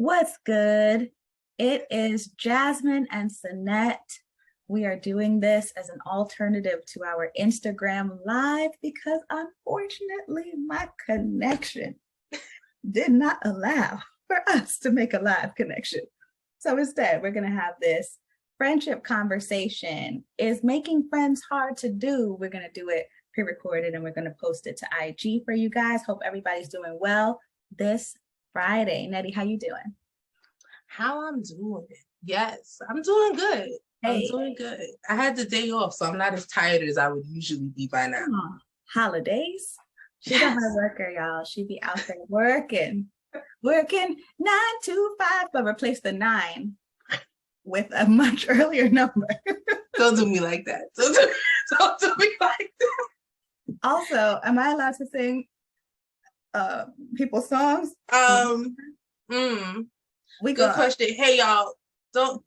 What's good? It is Jasmine and Sinette. We are doing this as an alternative to our Instagram live because unfortunately my connection did not allow for us to make a live connection. So instead, we're going to have this friendship conversation. Is making friends hard to do? We're going to do it pre-recorded and we're going to post it to IG for you guys. Hope everybody's doing well this Friday. Nettie, how you doing? How I'm doing? Yes, I'm doing good. I'm Hey. doing good. I had the day off, so I'm not as tired as I would usually be by now. Holidays. She's a hard worker, y'all. She be out there working 9 to 5, but replace the 9 with a much earlier number. Don't do me like that. Don't do me like that. Also, am I allowed to sing people's songs? Good question. Hey, y'all,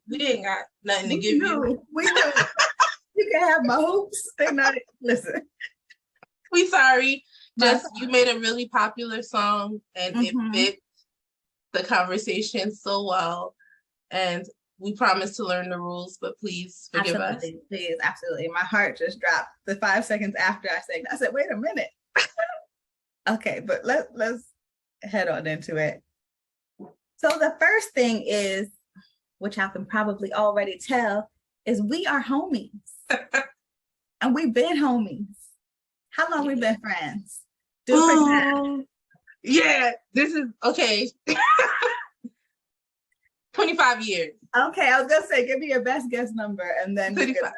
we ain't got nothing to give you. We do. You can have my hoops. They're not, listen. We sorry. Just you made a really popular song and it fit the conversation so well. And we promise to learn the rules, but please forgive us. Please, absolutely. My heart just dropped the 5 seconds after I sang. I said, wait a minute. Okay, but let's head on into it. So the first thing is, which I can probably already tell, is we are homies. And we've been homies. How long we been friends? Yeah, this is okay. 25 years. Okay, I was gonna say, give me your best guess number, and then we're gonna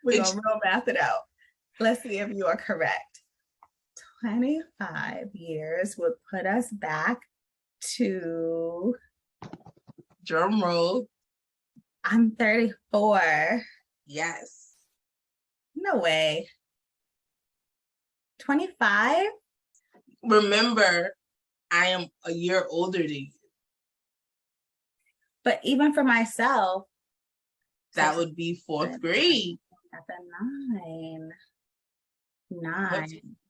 real math it out. Let's see if you are correct. 25 years would put us back to, drum roll. I'm 34. Yes. No way. 25? Remember, I am a year older than you. But even for myself, that would be 4th grade. That's a 9.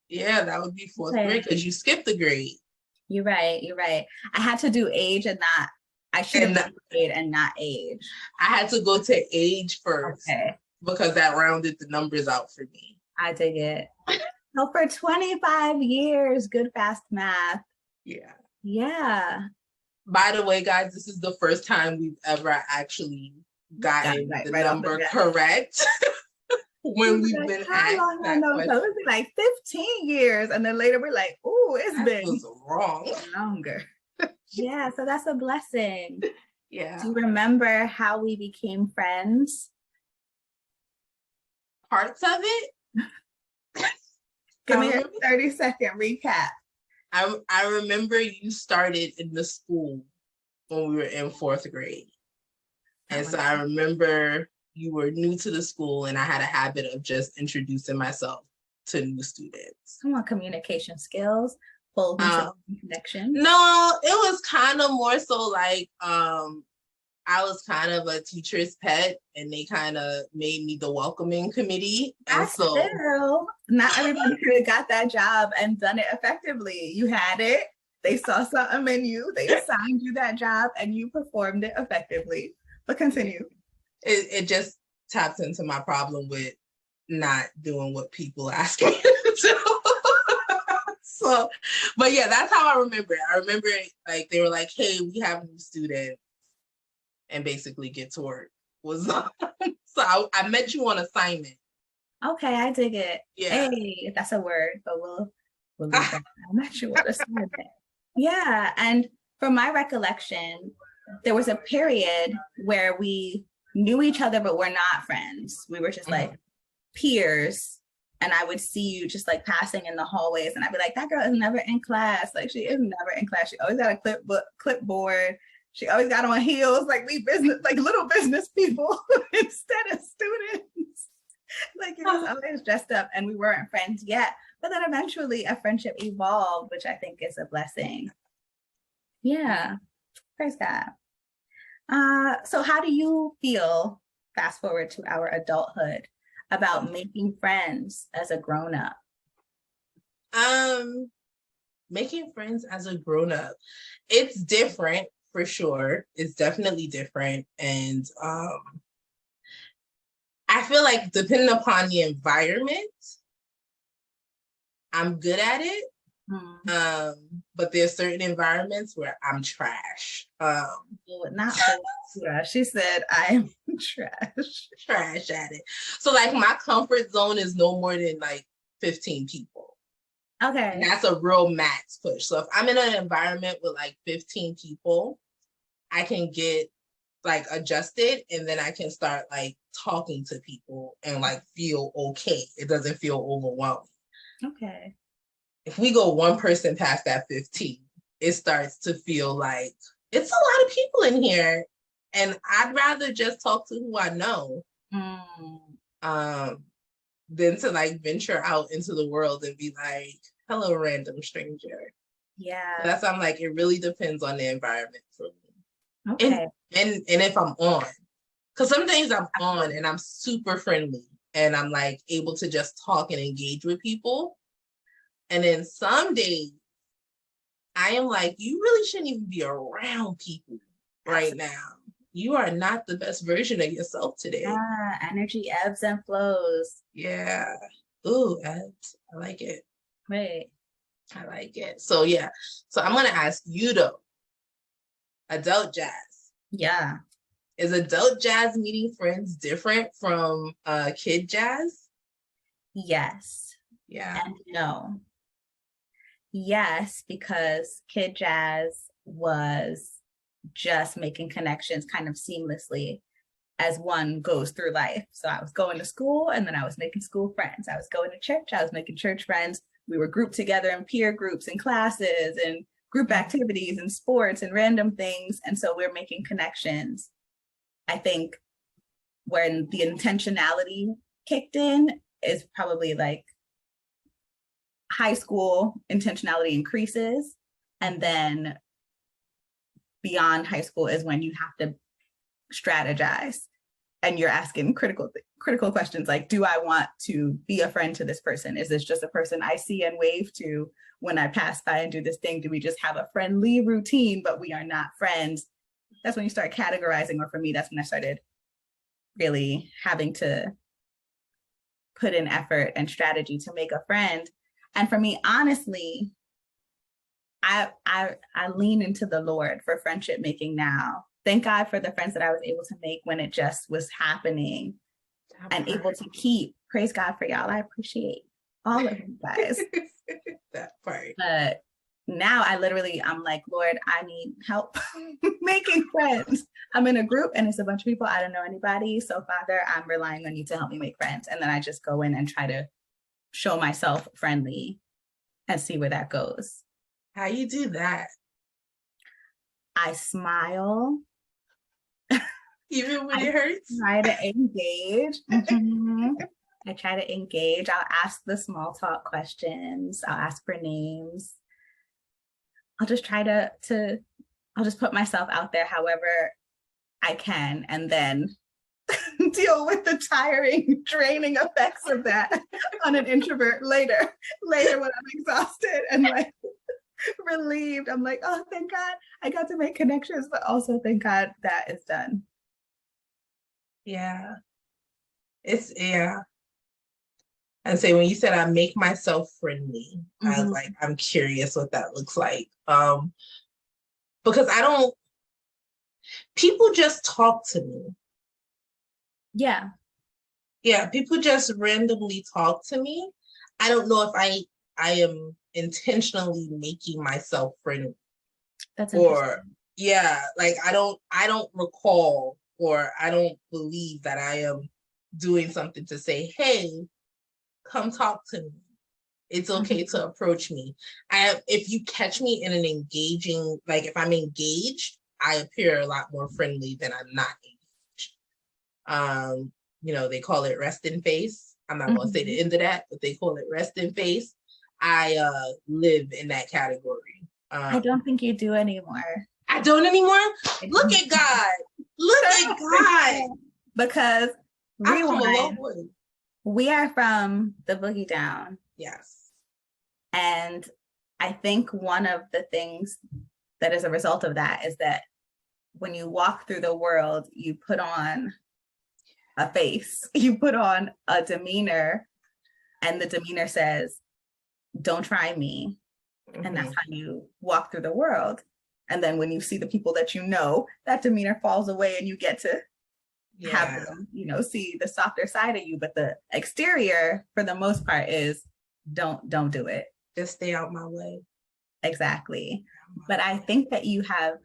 Yeah, that would be 4th grade because you skipped the grade. You're right. I had to do age and not, I should have done grade and not age. I had to go to age first because that rounded the numbers out for me. I dig it. So for 25 years, good fast math. Yeah. By the way, guys, this is the first time we've ever actually gotten the number correct. When we've been asked that question. So it's like 15 years, and then later we're like, "Oh, it's been wrong longer." Yeah, so that's a blessing. Yeah. Do you remember how we became friends? Parts of it. Give me a 30-second recap. I remember you started in the school when we were in 4th grade, and so I remember you were new to the school and I had a habit of just introducing myself to new students. Come on, communication skills, full connection. No, it was kind of more so like I was kind of a teacher's pet and they kind of made me the welcoming committee. And so not everybody could have got that job and done it effectively. You had it. They saw something in you. They assigned you that job and you performed it effectively. But continue. It just taps into my problem with not doing what people ask me to do. So, but yeah, that's how I remember it. I remember like they were like, "Hey, we have new students," and basically get to work was so I met you on assignment. Okay, I dig it. Yeah. Hey, that's a word, but we'll leave that. I met you on assignment. Yeah, and from my recollection, there was a period where we knew each other, but we're not friends. We were just like peers. And I would see you just like passing in the hallways. And I'd be like, that girl is never in class. Like she is never in class. She always got a clipboard. She always got on heels. Like we business, like little business people instead of students. Like it was always dressed up and we weren't friends yet. But then eventually a friendship evolved, which I think is a blessing. Yeah. Praise God. So how do you feel, fast forward to our adulthood, about making friends as a grown-up? making friends as a grown-up, it's different for sure. It's definitely different. And I feel like depending upon the environment, I'm good at it. But there's certain environments where I'm trash. Not trash. She said I'm trash at it. So like my comfort zone is no more than like 15 people. Okay. And that's a real max push. So if I'm in an environment with like 15 people, I can get like adjusted, and then I can start like talking to people and like feel okay. It doesn't feel overwhelming. Okay. If we go one person past that 15, it starts to feel like it's a lot of people in here, and I'd rather just talk to who I know than to like venture out into the world and be like, hello, random stranger. Yeah. So that's why I'm like, it really depends on the environment for me. Okay. And if I'm on, because some days I'm on and I'm super friendly and I'm like able to just talk and engage with people. And then some days I am like, you really shouldn't even be around people right now. You are not the best version of yourself today. Yeah, energy ebbs and flows. Yeah. Ooh, ebbs. I like it. Right. I like it. So yeah. So I'm gonna ask you though. Adult jazz. Yeah. Is adult jazz meeting friends different from kid jazz? Yes. Yeah. And no. Yes, because kid jazz was just making connections kind of seamlessly as one goes through life. So I was going to school and then I was making school friends. I was going to church, I was making church friends. We were grouped together in peer groups and classes and group activities and sports and random things. And so we're making connections. I think when the intentionality kicked in is probably like high school intentionality increases. And then beyond high school is when you have to strategize and you're asking critical questions like, do I want to be a friend to this person? Is this just a person I see and wave to when I pass by and do this thing? Do we just have a friendly routine, but we are not friends? That's when you start categorizing, or for me, that's when I started really having to put in effort and strategy to make a friend. And for me, honestly, I lean into the Lord for friendship making now. Thank God for the friends that I was able to make when it just was happening and able to keep. Praise God for y'all. I appreciate all of you guys. That part. But now I'm like, Lord, I need help making friends. I'm in a group and it's a bunch of people. I don't know anybody. So Father, I'm relying on you to help me make friends. And then I just go in and try to show myself friendly and see where that goes. How you do that? I smile. Even when it hurts? I try to engage. Mm-hmm. I try to engage. I'll ask the small talk questions. I'll ask for names. I'll just try I'll just put myself out there however I can, and then deal with the tiring, draining effects of that on an introvert later when I'm exhausted and like relieved. I'm like, oh, thank God I got to make connections, but also thank God that is done. Yeah. And say when you said I make myself friendly, I was like, I'm curious what that looks like. Because people just talk to me. Yeah. Yeah, people just randomly talk to me. I don't know if I am intentionally making myself friendly. That's or yeah, like I don't recall, or I don't believe that I am doing something to say, hey, come talk to me. It's okay to approach me. If you catch me in an engaging, like if I'm engaged, I appear a lot more friendly than I'm not engaged. They call it rest in face. I'm not gonna say the end of that, but they call it rest in face. I live in that category. I don't think you do anymore. I don't anymore? Look at God. Look at God. Because I've come a long way. We are from the Boogie Down. Yes. And I think one of the things that is a result of that is that when you walk through the world, you put on a face, you put on a demeanor, and the demeanor says, don't try me. Mm-hmm. And that's how you walk through the world. And then when you see the people that you know, that demeanor falls away and you get to have them, you know, see the softer side of you. But the exterior, for the most part, is don't do it. Just stay out my way. Exactly. But I think that you have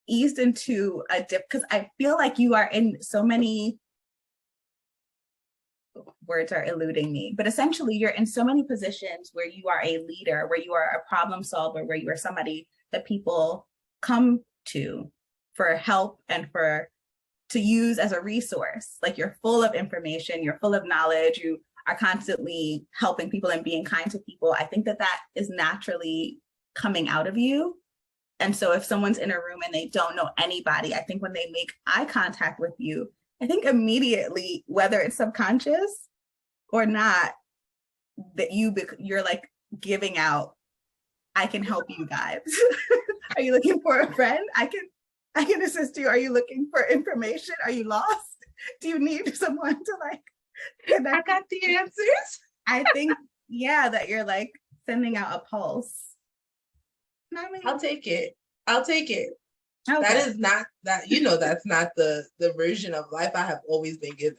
eased into a dip, because I feel like you are in so many, words are eluding me, but essentially you're in so many positions where you are a leader, where you are a problem solver, where you are somebody that people come to for help and to use as a resource. Like, you're full of information, you're full of knowledge, you are constantly helping people and being kind to people. I think that is naturally coming out of you. And so if someone's in a room and they don't know anybody, I think when they make eye contact with you, I think immediately, whether it's subconscious or not, that you're like giving out, I can help you guys. Are you looking for a friend? I can assist you. Are you looking for information? Are you lost? Do you need someone to like connect? I got the answers. I think, yeah, that you're like sending out a pulse. I'll take it. Okay. That is not that, that's not the version of life I have always been given.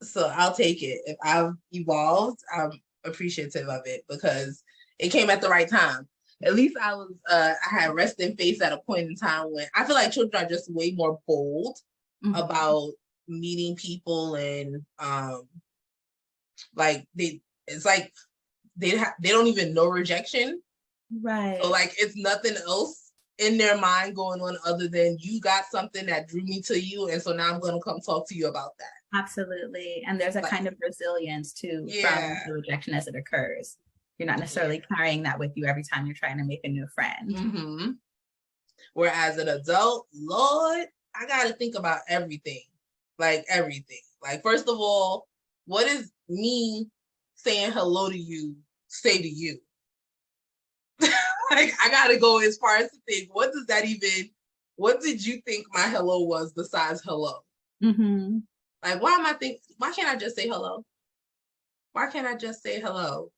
So I'll take it. If I've evolved, I'm appreciative of it because it came at the right time. At least I had resting face at a point in time when I feel like children are just way more bold about meeting people, and like they don't even know rejection. Right. So like it's nothing else in their mind going on other than you got something that drew me to you, and so now I'm going to come talk to you about that. Absolutely. And there's a kind of resilience too from the rejection as it occurs. You're not necessarily carrying that with you every time you're trying to make a new friend. Whereas an adult, Lord, I got to think about everything. Like everything. Like, first of all, what is me saying hello to you say to you? Like, I got to go as far as to think, what did you think my hello was besides hello? Like, why can't I just say hello? Why can't I just say hello?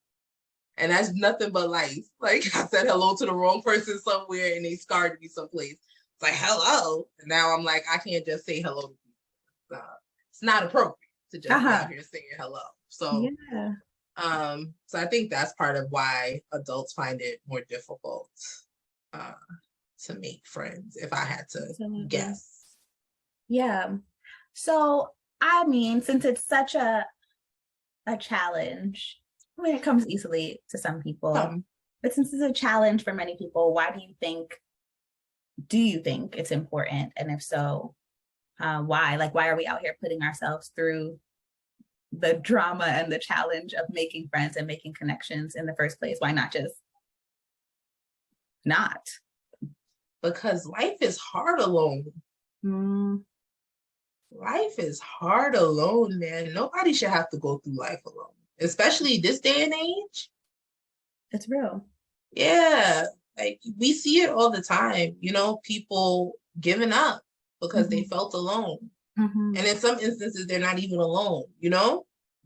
And that's nothing but life. Like, I said hello to the wrong person somewhere and they scarred me someplace. It's like, hello. And now I'm like, I can't just say hello to people. It's not appropriate to just be out here saying hello. So, so I think that's part of why adults find it more difficult to make friends, if I had to guess. Yeah. So, I mean, since it's such a challenge, I mean, it comes easily to some people, but since it's a challenge for many people, why do you think it's important? And if so, why? Like, why are we out here putting ourselves through the drama and the challenge of making friends and making connections in the first place? Why not just not? Because life is hard alone. Life is hard alone, man. Nobody should have to go through life alone, especially this day and age. It's real. Yeah. Like, we see it all the time, people giving up because they felt alone. And in some instances, they're not even alone,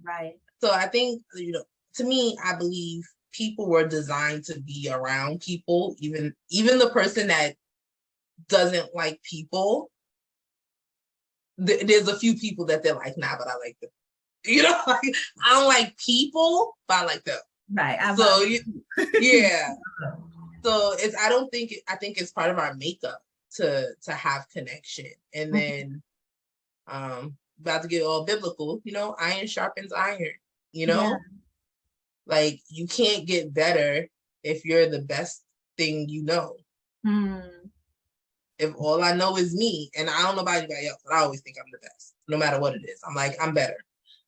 Right. So I think, to me, I believe people were designed to be around people, even the person that doesn't like people. There's a few people that they're like, nah, but I like them. Like, I don't like people, but I like them. Right. So yeah. So I think it's part of our makeup to have connection. And then about to get all biblical, iron sharpens iron, like, you can't get better if you're the best thing you know. If all I know is me, and I don't know about anybody else, but I always think I'm the best, no matter what it is. I'm like, I'm better.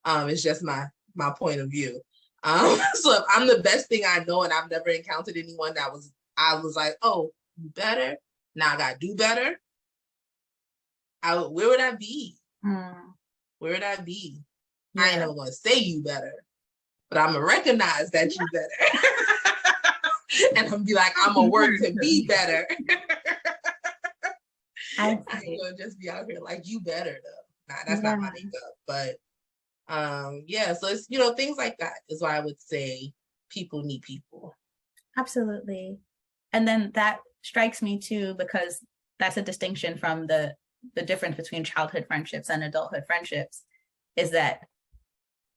It's just my point of view. So if I'm the best thing I know and I've never encountered anyone I was like, oh, you better? Now I gotta do better. Where would I be? Where would I be? I ain't never gonna say you better. but I'm gonna recognize that you better. And I'm gonna be like, I'm gonna work to be better. I ain't gonna just be out here like, you better though. Nah, that's not my makeup. But yeah, so it's, things like that is why I would say people need people. Absolutely. And then that strikes me too, because that's a distinction from the difference between childhood friendships and adulthood friendships, is that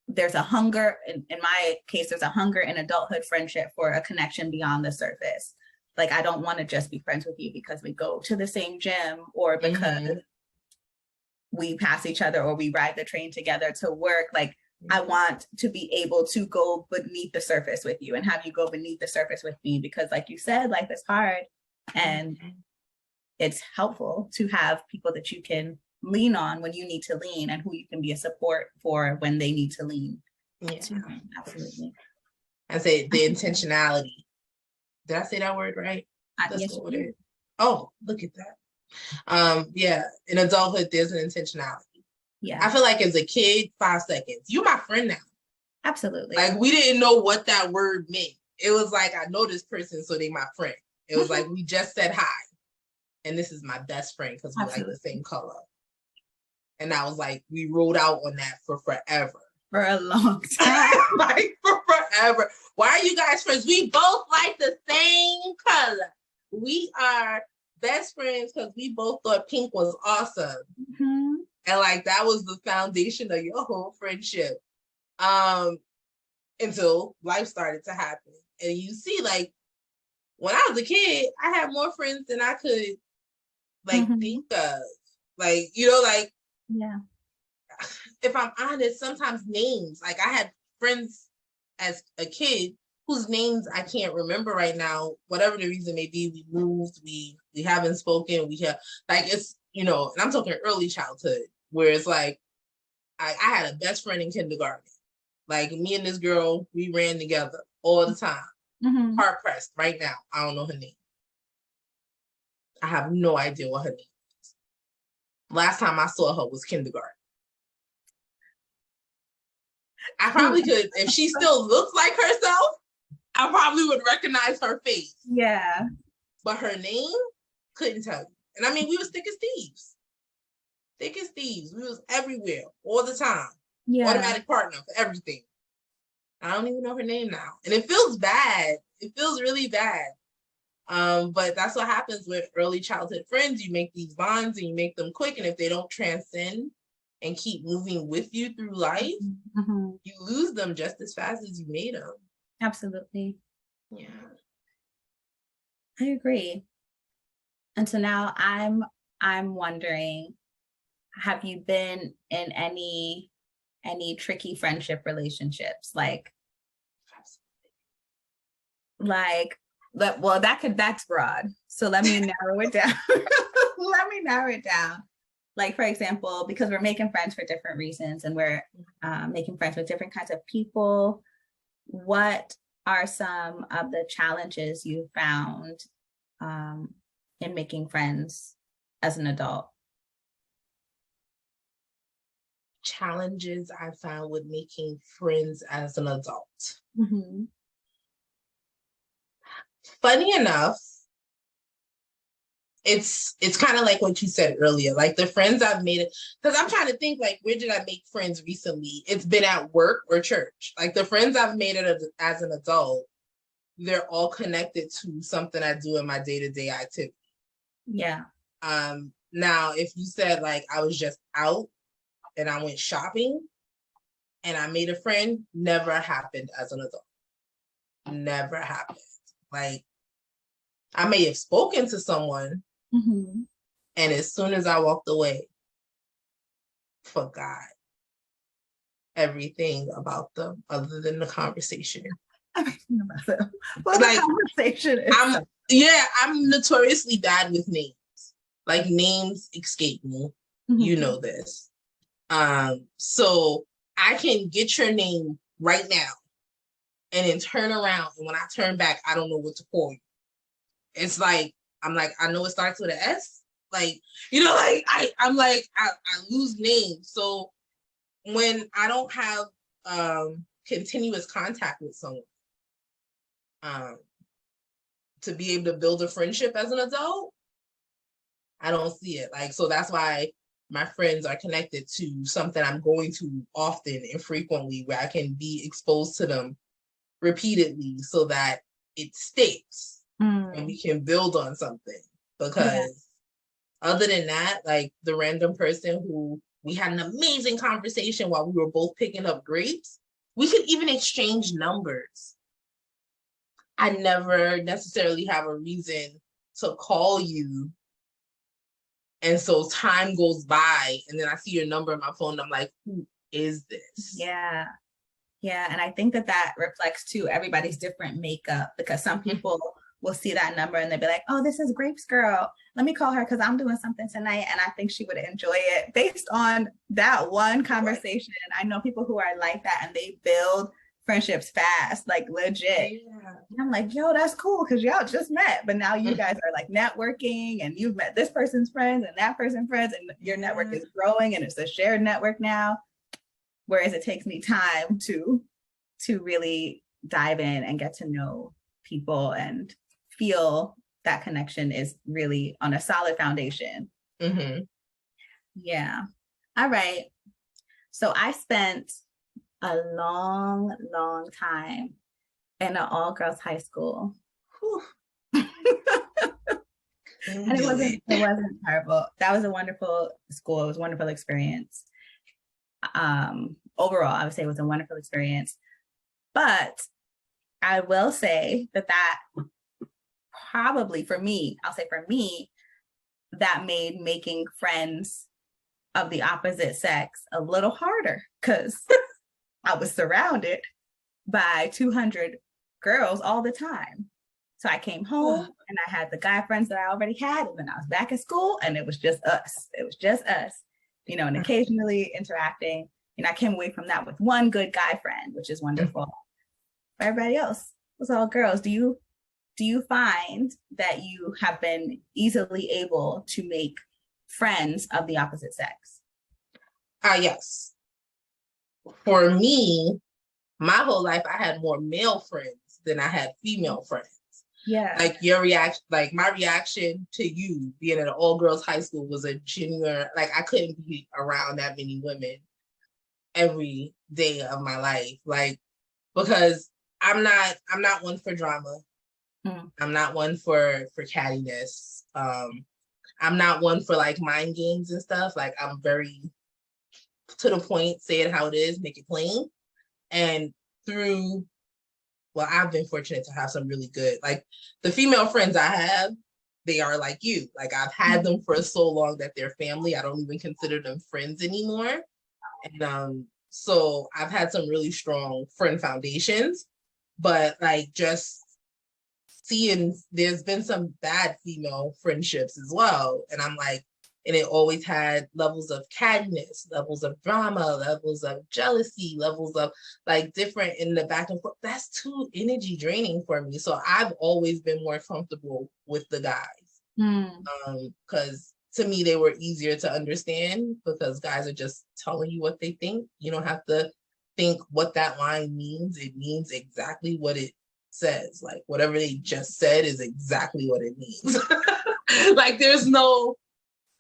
there's a hunger, in my case, there's a hunger in adulthood friendship for a connection beyond the surface. Like, I don't want to just be friends with you because we go to the same gym, or because we pass each other, or we ride the train together to work. Like, I want to be able to go beneath the surface with you and have you go beneath the surface with me, because like you said, life is hard, and it's helpful to have people that you can lean on when you need to lean, and who you can be a support for when they need to lean. Yeah, absolutely. I say the intentionality. Did I say that word right? Yes. Oh, look at that. Yeah, in adulthood, there's an intentionality. Yeah. I feel like as a kid, 5 seconds. You're my friend now. Absolutely. Like, we didn't know what that word meant. It was like, I know this person, so they my friend. It was like, we just said hi. And this is my best friend because we like the same color. And I was like, we rode out on that for forever. For a long time. Like, for forever. Why are you guys friends? We both like the same color. We are best friends because we both thought pink was awesome. Mm-hmm. And like, that was the foundation of your whole friendship. Until life started to happen. And you see, like, when I was a kid, I had more friends than I could like think of. Like, like, yeah. If I'm honest, sometimes names, like, I had friends as a kid whose names I can't remember right now, whatever the reason may be. We moved, we haven't spoken, we have, like, it's, and I'm talking early childhood, where it's like, I had a best friend in kindergarten. Like, me and this girl, we ran together all the time. Hard pressed right now, I don't know her name. I have no idea what her name is. Last time I saw her was kindergarten. I probably could, if she still looks like herself, I probably would recognize her face. Yeah. But her name, couldn't tell you. And I mean, we was thick as thieves. Thick as thieves. We was everywhere, all the time. Yeah. Automatic partner for everything. I don't even know her name now. And it feels bad. It feels really bad. But that's what happens with early childhood friends. You make these bonds and you make them quick. And if they don't transcend and keep moving with you through life, you lose them just as fast as you made them. Absolutely. Yeah. I agree. And so now I'm wondering, have you been in any tricky friendship relationships? That's broad. So let me narrow it down. Like, for example, because we're making friends for different reasons, and we're making friends with different kinds of people, what are some of the challenges you found in making friends as an adult? Challenges I found with making friends as an adult. Funny enough, it's kind of like what you said earlier, like the friends I've made, because I'm trying to think, like, where did I make friends recently? It's been at work or church. Like, the friends I've made as an adult, they're all connected to something I do in my day-to-day activity. Yeah. Now, if you said, like, I was just out and I went shopping and I made a friend, never happened as an adult. Never happened. Like, I may have spoken to someone, and as soon as I walked away, forgot everything about them other than the conversation. Everything about them. Well, like, the conversation is I'm notoriously bad with names. Like, names escape me. You know this. So I can get your name right now and then turn around, and when I turn back, I don't know what to call you. It's like, I'm like, I know it starts with an S. Like, like, I lose names. So when I don't have continuous contact with someone. To be able to build a friendship as an adult, I don't see it. Like, so that's why my friends are connected to something I'm going to often and frequently, where I can be exposed to them repeatedly so that it sticks and we can build on something. Because other than that, like the random person who we had an amazing conversation while we were both picking up grapes, we could even exchange numbers. I never necessarily have a reason to call you. And so time goes by and then I see your number on my phone and I'm like, who is this? Yeah. Yeah. And I think that reflects too everybody's different makeup, because some people will see that number and they'll be like, oh, this is Grapes Girl. Let me call her because I'm doing something tonight and I think she would enjoy it based on that one conversation. I know people who are like that and they build friendships fast, like legit. Yeah. And I'm like, yo, that's cool because y'all just met, but now you guys are like networking and you've met this person's friends and that person's friends and your network is growing and it's a shared network now. Whereas it takes me time to really dive in and get to know people and feel that connection is really on a solid foundation. Yeah. All right. So I spent a long time in an all-girls high school. And it wasn't terrible. That was a wonderful school. It was a wonderful experience. Overall, I would say it was a wonderful experience. But I will say that probably for me, that made making friends of the opposite sex a little harder because I was surrounded by 200 girls all the time. So I came home and I had the guy friends that I already had, and then I was back at school and it was just us. You know, and occasionally interacting. And I came away from that with one good guy friend, which is wonderful. For everybody else, it was all girls. Do you find that you have been easily able to make friends of the opposite sex? Yes. For me, my whole life, I had more male friends than I had female friends. Yeah. Like your reaction, like my reaction to you being at an all-girls high school was a genuine, like I couldn't be around that many women every day of my life. Like, because I'm not one for drama. I'm not one for cattiness. I'm not one for like mind games and stuff. Like I'm very to the point, say it how it is, make it plain. And I've been fortunate to have some really good, like the female friends I have, they are like you. Like I've had them for so long that they're family. I don't even consider them friends anymore. And so I've had some really strong friend foundations, but like just seeing there's been some bad female friendships as well. And I'm like, and it always had levels of cattiness, levels of drama, levels of jealousy, levels of like different in the back and forth. That's too energy draining for me. So I've always been more comfortable with the guys. Because to me, they were easier to understand because guys are just telling you what they think. You don't have to think what that line means. It means exactly what it says. Like whatever they just said is exactly what it means. Like there's no,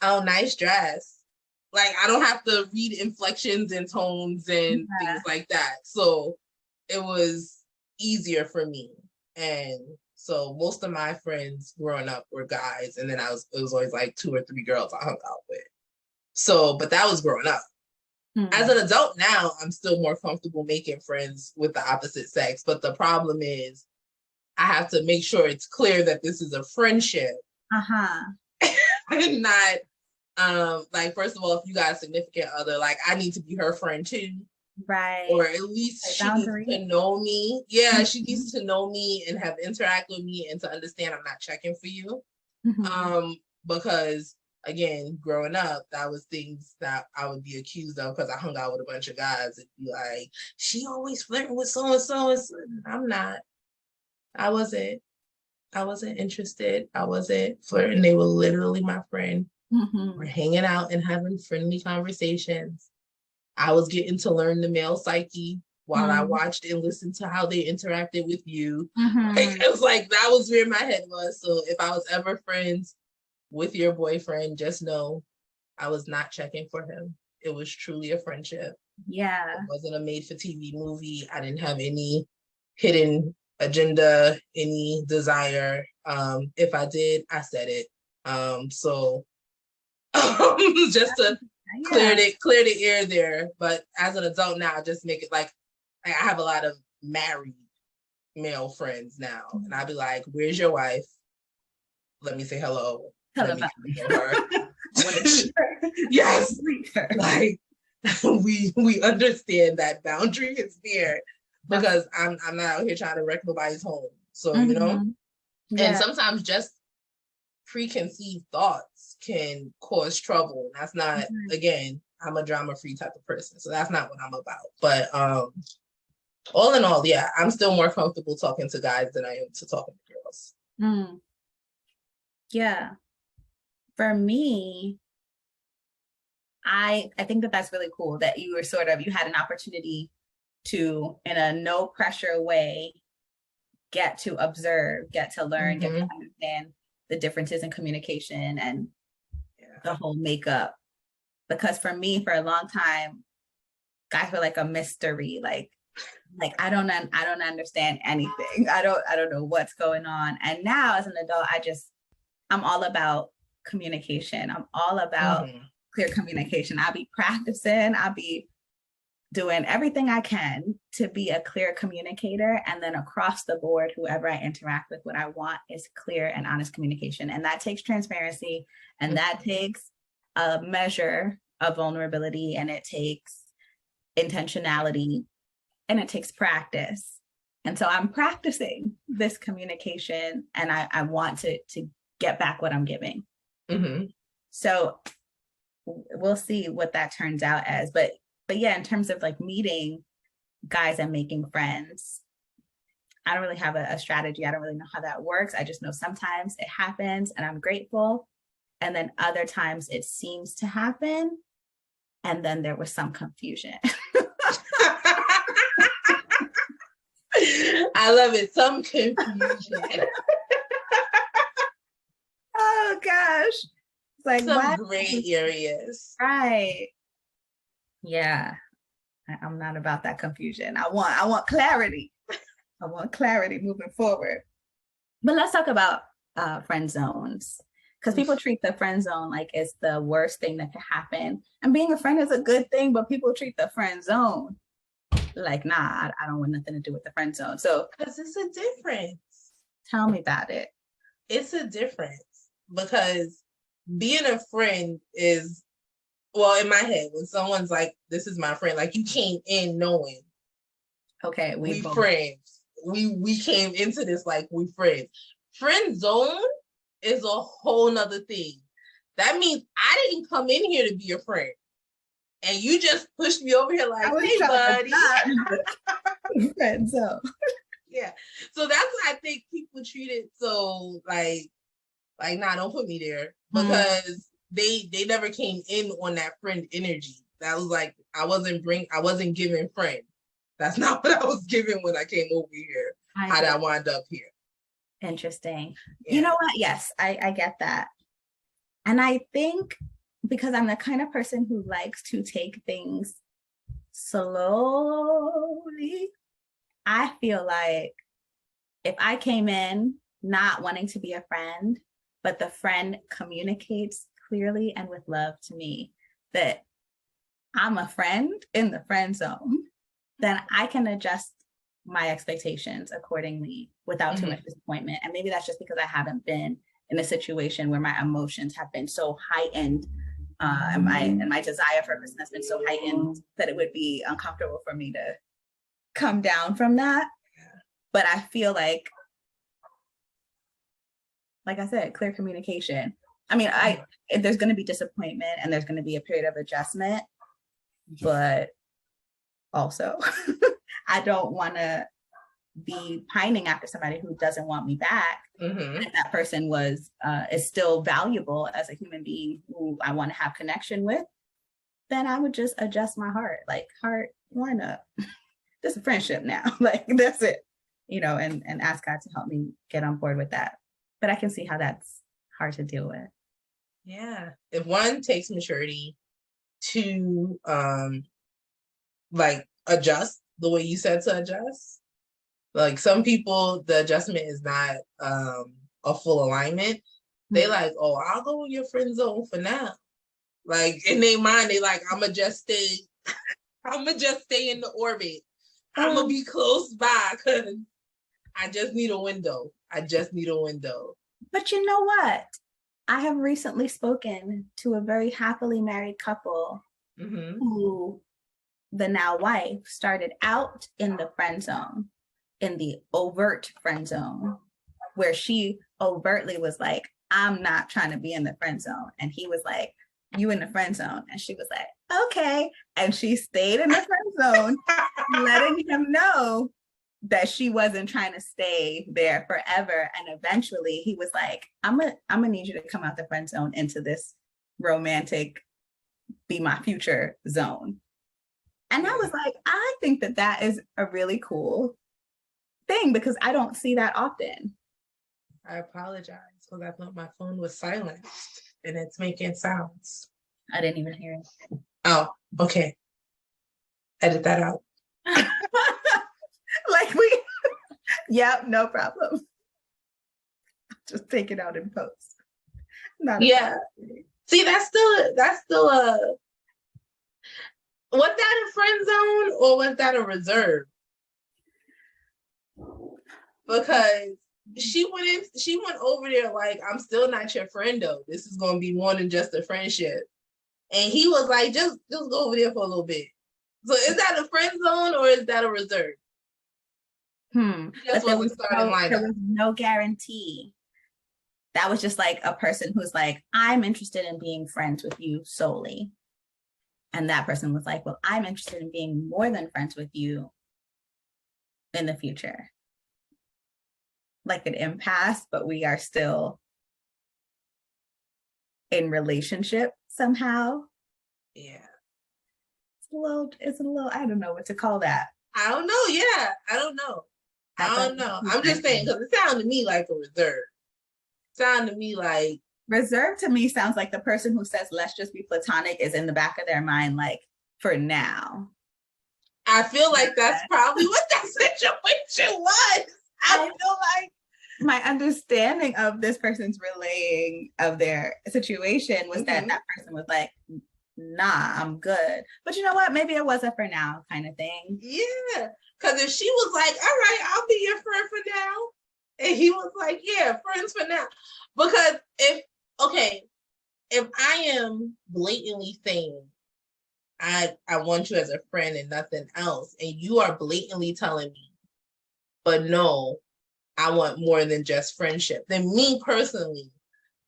oh, nice dress. Like I don't have to read inflections and tones and things like that. So it was easier for me. And so most of my friends growing up were guys, and then it was always like 2 or 3 girls I hung out with. So, but that was growing up. As an adult now, I'm still more comfortable making friends with the opposite sex. But the problem is I have to make sure it's clear that this is a friendship. And not like, first of all, if you got a significant other, like I need to be her friend too. Right. Or at least she needs to know me. Yeah, she needs to know me and have interact with me and to understand I'm not checking for you. Because again, growing up, that was things that I would be accused of because I hung out with a bunch of guys. It'd be like, she always flirting with so and so. I'm not. I wasn't interested. I wasn't flirting. They were literally my friend. We're hanging out and having friendly conversations. I was getting to learn the male psyche while I watched and listened to how they interacted with you. Like, it was like, that was where my head was. So if I was ever friends with your boyfriend, just know I was not checking for him. It was truly a friendship. Yeah. It wasn't a made for TV movie. I didn't have any hidden agenda, any desire. If I did, I said it. So just to clear the air there. But as an adult now, I just make it like I have a lot of married male friends now, and I'd be like, "Where's your wife? Let me say hello. Let me know her." Yes, like we understand that boundary is there because I'm not out here trying to wreck nobody's home. So you know, and sometimes just preconceived thoughts can cause trouble. That's not, again, I'm a drama-free type of person, so that's not what I'm about. But all in all, yeah, I'm still more comfortable talking to guys than I am to talking to girls. Yeah. For me, I think that that's really cool that you were you had an opportunity to, in a no pressure way, get to observe, get to learn, get to understand the differences in communication and the whole makeup. Because for me, for a long time, guys were like a mystery. Like I don't understand anything. I don't know what's going on. And now as an adult, I'm all about communication. I'm all about clear communication. I'll be practicing. I'll be doing everything I can to be a clear communicator. And then across the board, whoever I interact with, what I want is clear and honest communication. And that takes transparency, and that takes a measure of vulnerability, and it takes intentionality, and it takes practice. And so I'm practicing this communication, and I want to get back what I'm giving. So we'll see what that turns out as. But yeah, in terms of like meeting guys and making friends, I don't really have a strategy. I don't really know how that works. I just know sometimes it happens and I'm grateful. And then other times it seems to happen. And then there was some confusion. I love it. Some confusion. Oh gosh. It's like some gray areas. Right. Yeah. I'm not about that confusion. I want clarity. I want clarity moving forward. But let's talk about friend zones. Because people treat the friend zone like it's the worst thing that can happen. And being a friend is a good thing, but people treat the friend zone like, nah, I don't want nothing to do with the friend zone. So, because it's a difference. Tell me about it. It's a difference because being a friend is, well, in my head, when someone's like, this is my friend, like you came in knowing, okay, we friends. We came into this like we friends. Friend zone is a whole nother thing. That means I didn't come in here to be a friend. And you just pushed me over here like, hey, buddy. Friend zone. Yeah. So that's why I think people treat it so like, nah, don't put me there. Because they never came in on that friend energy. That was like, I wasn't giving friend. That's not what I was giving when I came over here. How did I wind up here? Interesting. Yeah. You know what? Yes, I get that. And I think because I'm the kind of person who likes to take things slowly, I feel like if I came in not wanting to be a friend, but the friend communicates clearly and with love to me that I'm a friend in the friend zone, then I can adjust my expectations accordingly without too much disappointment. And maybe that's just because I haven't been in a situation where my emotions have been so heightened, and my desire for a person has been so heightened that it would be uncomfortable for me to come down from that. But I feel like I said, clear communication. I mean, there's going to be disappointment and there's going to be a period of adjustment, but also I don't want to be pining after somebody who doesn't want me back. If that person is still valuable as a human being who I want to have connection with, then I would just adjust my heart. Like, heart, line up. this is a friendship now. Like that's it, and ask God to help me get on board with that. But I can see how that's hard to deal with. Yeah. If one takes maturity to like adjust the way you said to adjust. Like some people, the adjustment is not a full alignment. They like, oh, I'll go in your friend zone for now. Like in their mind, they like, I'ma just stay in the orbit. I'ma be close by because I just need a window. But you know what? I have recently spoken to a very happily married couple who the now wife started out in the friend zone, in the overt friend zone, where she overtly was like, I'm not trying to be in the friend zone. And he was like, you in the friend zone. And she was like, okay. And she stayed in the friend zone, letting him know that she wasn't trying to stay there forever. And eventually he was like, I'm gonna need you to come out the friend zone into this romantic, be my future zone. And I was like, I think that is a really cool thing because I don't see that often. I apologize because I thought my phone was silenced and it's making sounds. I didn't even hear it. Oh, okay. Edit that out. Yep, no problem. Just take it out in post. See, that's still a, was that a friend zone or was that a reserve? Because she went over there like, I'm still not your friend though. This is gonna be more than just a friendship. And he was like, just go over there for a little bit. So is that a friend zone or is that a reserve? But there was no guarantee. That was just like a person who's like, I'm interested in being friends with you solely. And that person was like, well, I'm interested in being more than friends with you in the future. Like an impasse, but we are still in relationship somehow. Yeah. It's a little, I don't know what to call that. I don't know. Yeah. I don't know. I'm just saying, because it sounded to me like a reserve. Reserve to me sounds like the person who says, let's just be platonic is in the back of their mind, like for now. I feel like that's probably what that situation was. I feel like my understanding of this person's relaying of their situation was that person was like, nah, I'm good. But you know what? Maybe it was a for now kind of thing. Yeah. Because if she was like, all right, I'll be your friend for now. And he was like, yeah, friends for now. Because if I am blatantly saying, I want you as a friend and nothing else, and you are blatantly telling me, but no, I want more than just friendship, then me personally,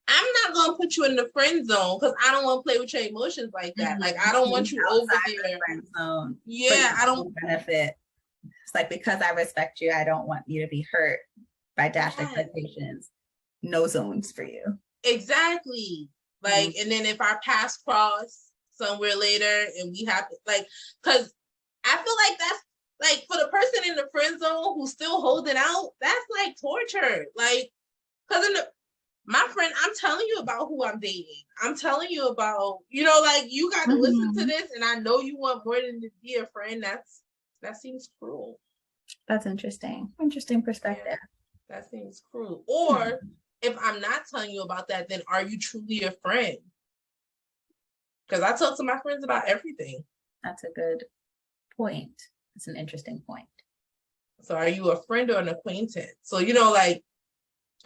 I'm not going to put you in the friend zone because I don't want to play with your emotions like that. Like, I don't want you over there. Friend zone. Yeah, I don't benefit. It's like, because I respect you, I don't want you to be hurt by dashed expectations. No zones for you. Exactly. Like, and then if our paths cross somewhere later and we have to, like, because I feel like that's, like, for the person in the friend zone who's still holding out, that's like torture. Like, because my friend, I'm telling you about who I'm dating. I'm telling you about, like, you got to listen to this, and I know you want more than to be a friend. That seems cruel. That's interesting. Interesting perspective. Yeah, that seems cruel. Or if I'm not telling you about that, then are you truly a friend? Because I talk to my friends about everything. That's a good point. It's an interesting point. So are you a friend or an acquaintance? So, like,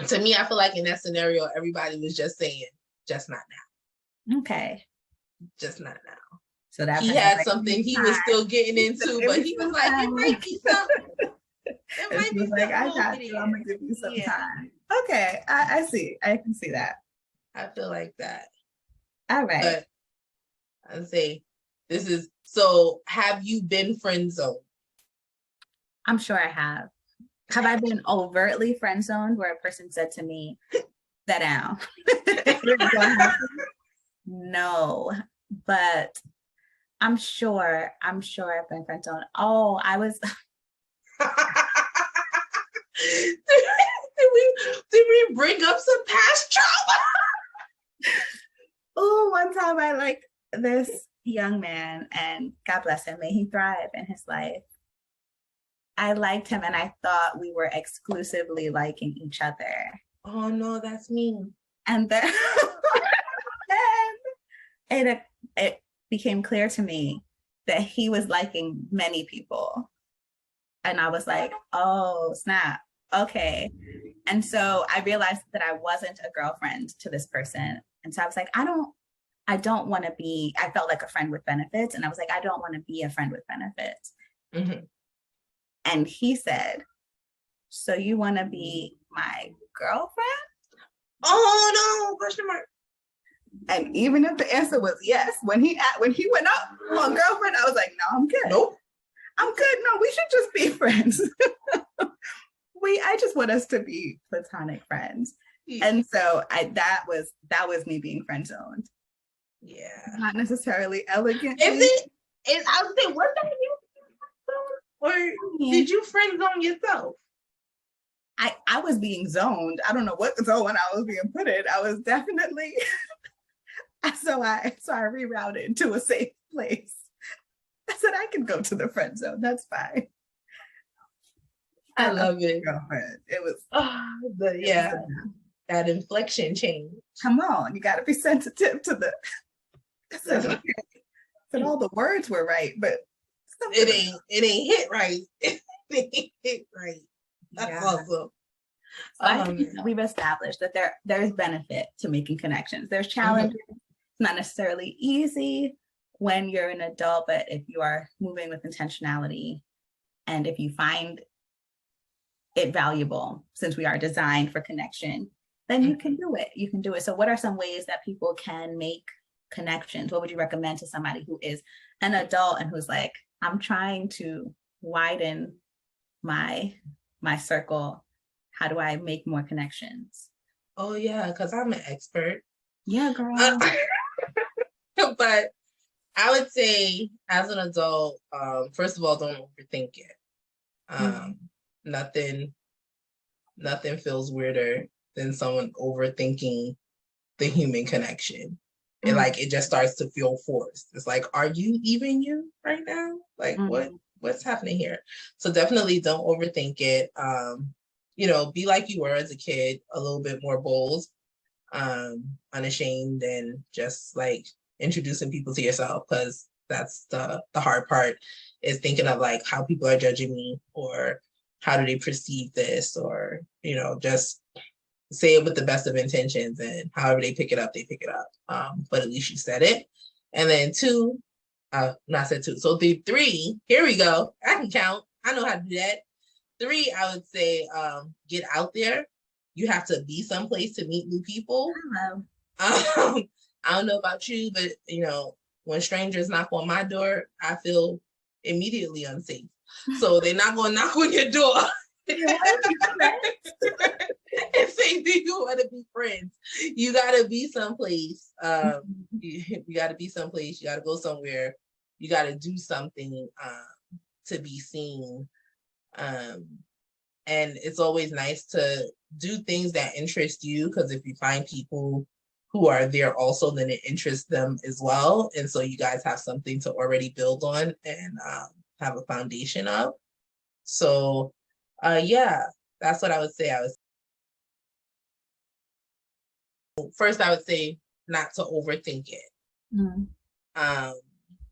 to me, I feel like in that scenario, everybody was just saying, just not now. Okay. Just not now. So that he had something he was still getting into, but he was like, it might be something. It might be something. I got you. I'm gonna give you some time. Okay, I see. I can see that. I feel like that. All right. But I'd say this is, so have you been friend zoned? I'm sure I have. Have I been overtly friend zoned where a person said to me, "Sit down"? No, but I'm sure I've been friend zoned. Oh, I was did we bring up some past trauma? oh, one time I like this young man, and God bless him, may he thrive in his life. I liked him and I thought we were exclusively liking each other. Oh no, that's me. And then, then it became clear to me that he was liking many people. And I was like, oh, snap. Okay. And so I realized that I wasn't a girlfriend to this person. And so I was like, I don't want to be, I felt like a friend with benefits. And I was like, I don't want to be a friend with benefits. Mm-hmm. And he said, so you want to be my girlfriend? Oh no, question mark. And even if the answer was yes, when he went up on girlfriend, I was like, no, I'm good. Nope. I'm good. No, we should just be friends. I just want us to be platonic friends. Yeah. And so that was me being friend zoned. Yeah. Not necessarily elegant. I was saying, was that you? Or did you friend zone yourself? I was being zoned. I don't know what zone I was being put in. I was definitely so I rerouted to a safe place. I said I can go to the friend zone. That's fine. I love it. Girlfriend. It was that inflection change. Come on, you got to be sensitive to the. And all the words were right, but it ain't hit right. It ain't hit right. That's awesome. So I think we've established that there's benefit to making connections. There's challenges. Mm-hmm. It's not necessarily easy when you're an adult, but if you are moving with intentionality and if you find it valuable, since we are designed for connection, then you can do it. You can do it. So what are some ways that people can make connections? What would you recommend to somebody who is an adult and who's like, I'm trying to widen my circle? How do I make more connections? Oh yeah, because I'm an expert. Yeah, girl. But I would say as an adult, first of all, don't overthink it. Nothing feels weirder than someone overthinking the human connection. It just starts to feel forced. It's like, are you even you right now? Like what's happening here? So definitely don't overthink it. Be like you were as a kid, a little bit more bold, unashamed, and just like introducing people to yourself, because that's the hard part, is thinking of like how people are judging me, or how do they perceive this, or just say it with the best of intentions, and however they pick it up, they pick it up. But at least you said it. And then not said two. So the three, here we go. I can count. I know how to do that. 3, I would say, get out there. You have to be someplace to meet new people. I don't know about you, but when strangers knock on my door, I feel immediately unsafe. So they're not going to knock on your door and say, do you want to be friends? You got to be someplace. You got to be someplace. You got to go somewhere. You got to do something to be seen. And it's always nice to do things that interest you, because if you find people who are there also, then it interests them as well. And so you guys have something to already build on and have a foundation of. So that's what I would say. First, I would say not to overthink it. Mm-hmm.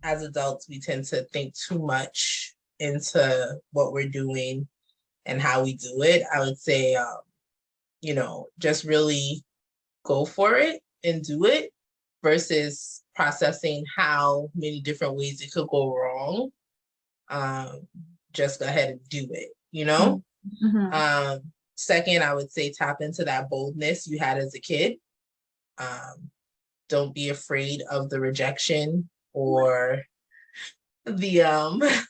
As adults, we tend to think too much into what we're doing and how we do it. I would say, just really go for it and do it, versus processing how many different ways it could go wrong. Just go ahead and do it, Mm-hmm. Second, I would say tap into that boldness you had as a kid. Don't be afraid of the rejection or the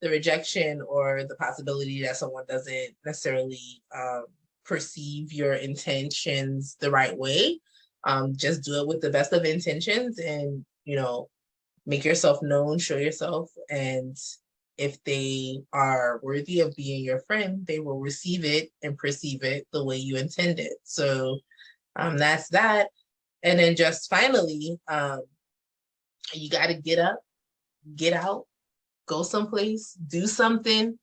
rejection or the possibility that someone doesn't necessarily perceive your intentions the right way. Just do it with the best of intentions, and make yourself known, show yourself, and if they are worthy of being your friend, they will receive it and perceive it the way you intend it. So that's that. And then just finally, you got to get up, get out, go someplace, do something,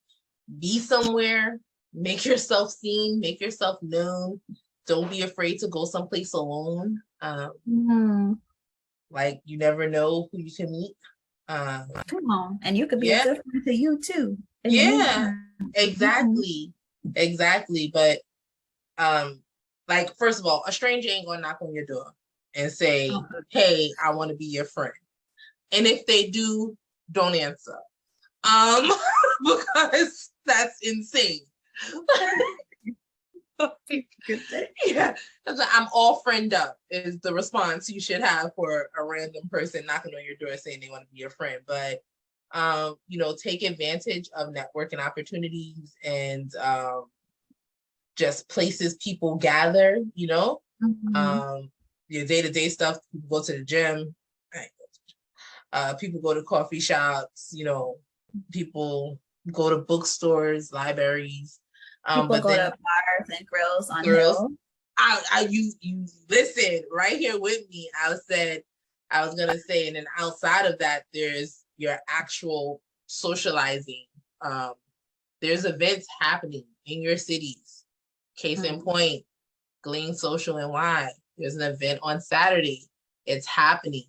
be somewhere, make yourself seen, make yourself known. Don't be afraid to go someplace alone. Like, you never know who you can meet. Come on. And you could be a Yeah, good friend to you too. yeah, exactly, exactly. But like, first of all, a stranger ain't gonna knock on your door and say, "Hey, I want to be your friend." And if they do, don't answer, because that's insane. Yeah, I'm all friend up is the response you should have for a random person knocking on your door saying they want to be your friend. But take advantage of networking opportunities and just places people gather, your day-to-day stuff. People go to the gym, people go to coffee shops, people go to bookstores, libraries. People go to bars and grills on Hill. You listen right here with me. I was gonna say, and then outside of that, there's your actual socializing. There's events happening in your cities. Case in point, Glean Social and Wine. There's an event on Saturday. It's happening.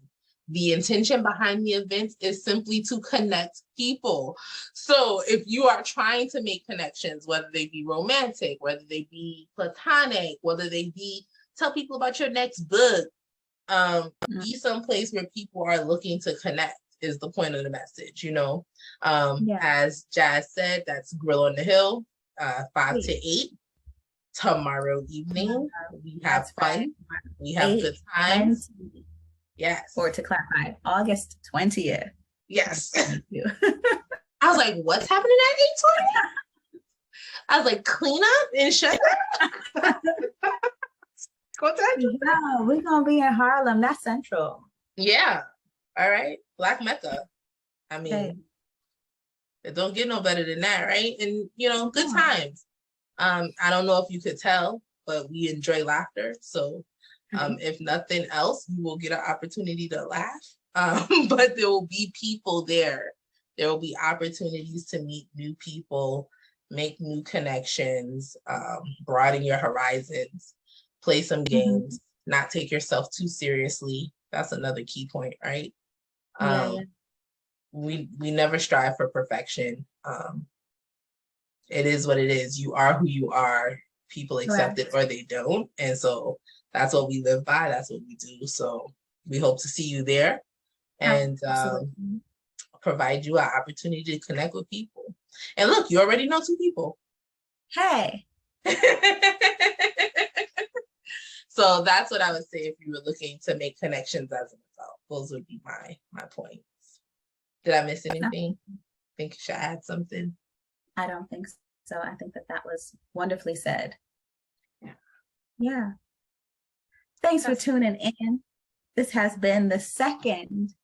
The intention behind the event is simply to connect people. So if you are trying to make connections, whether they be romantic, whether they be platonic, whether they be tell people about your next book, be someplace where people are looking to connect is the point of the message, As Jazz said, that's Grill on the Hill, 5 to 8. Tomorrow evening, we have fun. Right. We have good times. 20. Yes. Or to clarify, August 20th. Yes. Thank you. I was like, what's happening at 8:20? I was like, clean up and shut up. No, we're going to be in Harlem. That's central. Yeah. All right. Black Mecca. I mean, it don't get no better than that, right? And, good times. I don't know if you could tell, but we enjoy laughter. So if nothing else, you will get an opportunity to laugh. But there will be people there. There will be opportunities to meet new people, make new connections, broaden your horizons, play some games, not take yourself too seriously. That's another key point, right? We never strive for perfection. It is what it is. You are who you are. People accept it or they don't. And so that's what we live by. That's what we do. So we hope to see you there and provide you an opportunity to connect with people. And look, you already know 2 people. Hey. So that's what I would say if you were looking to make connections as an adult. Those would be my points. Did I miss anything? Think you should add something? I don't think so. I think that was wonderfully said. Yeah. Thanks for tuning in. This has been the second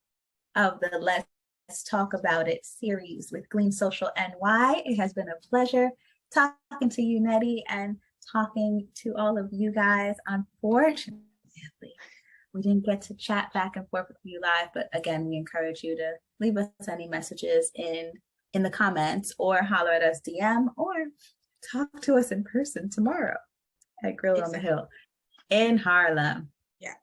of the Let's Talk About It series with Glean Social NY. It has been a pleasure talking to you, Nettie, and talking to all of you guys. Unfortunately, we didn't get to chat back and forth with you live, but again, we encourage you to leave us any messages in the comments or holler at us DM or talk to us in person tomorrow at Grill on the Hill in Harlem. Yes.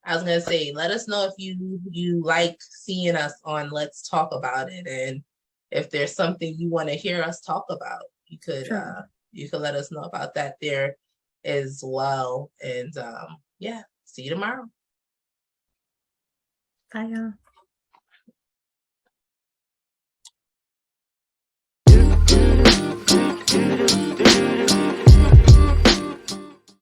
I was going to say, let us know if you like seeing us on Let's Talk About It. And if there's something you want to hear us talk about, you could let us know about that there as well. And see you tomorrow. Bye, y'all.